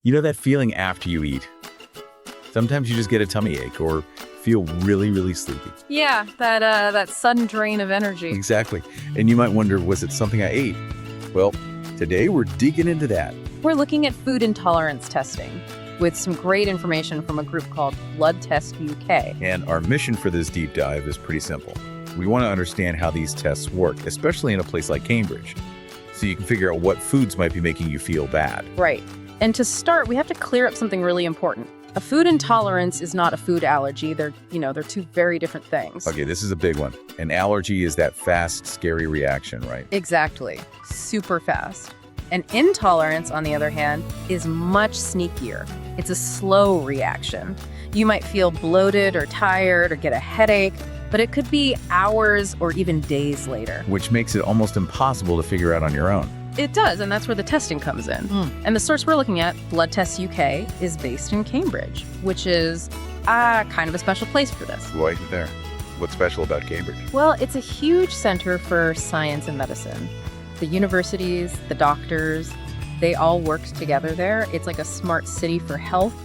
You know that feeling after you eat? Sometimes you just get a tummy ache or feel really, really sleepy. Yeah, that sudden drain of energy. Exactly. And you might wonder, was it something I ate? Well, today we're digging into that. We're looking at food intolerance testing with some great information from a group called Blood Test UK. And our mission for this deep dive is pretty simple. We want to understand how these tests work, especially in a place like Cambridge, so you can figure out what foods might be making you feel bad. Right. And to start, we have to clear up something really important. A food intolerance is not a food allergy. They're two very different things. Okay, this is a big one. An allergy is that fast, scary reaction, right? Exactly. Super fast. An intolerance, on the other hand, is much sneakier. It's a slow reaction. You might feel bloated or tired or get a headache, but it could be hours or even days later. Which makes it almost impossible to figure out on your own. It does, and that's where the testing comes in. And the source we're looking at, Blood Test UK, is based in Cambridge, which is kind of a special place for this. Why is it there? What's special about Cambridge? Well, it's a huge center for science and medicine. The universities, the doctors, they all work together there. It's like a smart city for health,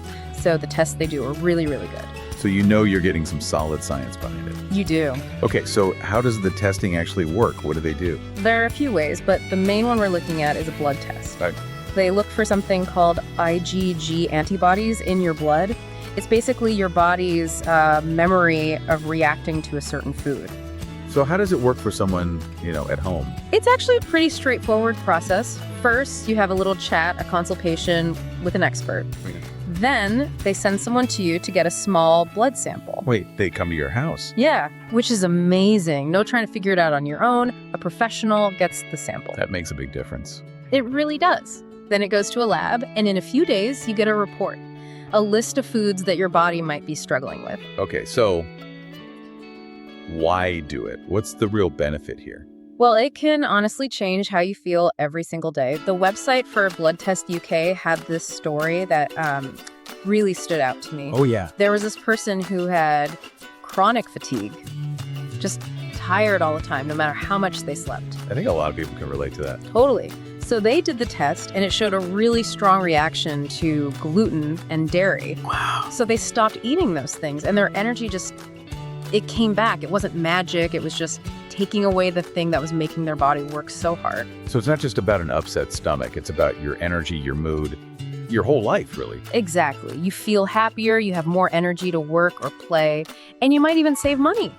so the tests they do are really, really good. So you know you're getting some solid science behind it. You do. Okay, so how does the testing actually work? What do they do? There are a few ways, but the main one we're looking at is a blood test. Right. They look for something called IgG antibodies in your blood. It's basically your body's memory of reacting to a certain food. So how does it work for someone, at home? It's actually a pretty straightforward process. First, you have a little chat, a consultation with an expert. Okay. Then they send someone to you to get a small blood sample. Wait, they come to your house? Yeah, which is amazing. No trying to figure it out on your own. A professional gets the sample. That makes a big difference. It really does. Then it goes to a lab, and in a few days, you get a report. A list of foods that your body might be struggling with. Okay, so why do it? What's the real benefit here? Well, it can honestly change how you feel every single day. The website for Blood Test UK had this story that really stood out to me. Oh, yeah. There was this person who had chronic fatigue, just tired all the time, no matter how much they slept. I think a lot of people can relate to that. Totally. So they did the test, and it showed a really strong reaction to gluten and dairy. Wow. So they stopped eating those things, and their energy it came back. It wasn't magic. It was just taking away the thing that was making their body work so hard. So it's not just about an upset stomach. It's about your energy, your mood, your whole life, really. Exactly. You feel happier, you have more energy to work or play, and you might even save money.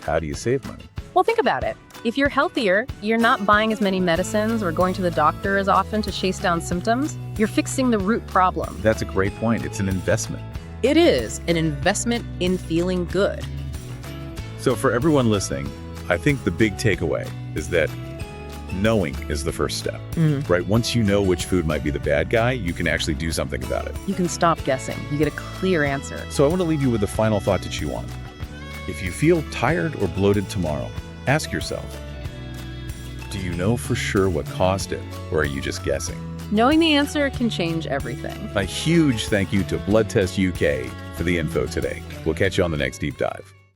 How do you save money? Well, think about it. If you're healthier, you're not buying as many medicines or going to the doctor as often to chase down symptoms. You're fixing the root problem. That's a great point. It's an investment. It is an investment in feeling good. So for everyone listening, I think the big takeaway is that knowing is the first step, right? Once you know which food might be the bad guy, you can actually do something about it. You can stop guessing. You get a clear answer. So I want to leave you with the final thought to chew on. If you feel tired or bloated tomorrow, ask yourself, do you know for sure what caused it, or are you just guessing? Knowing the answer can change everything. A huge thank you to Blood Test UK for the info today. We'll catch you on the next deep dive.